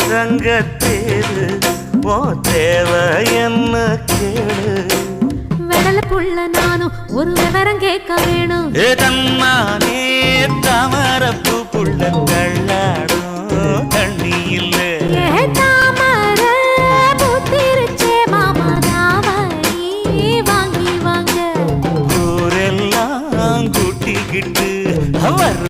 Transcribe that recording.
தங்கத்தேரு ஓ தேவை என்ன கேளு வெடல புள்ள நானும் ஒரு விவரம் கேட்க வேணும் தன்னானே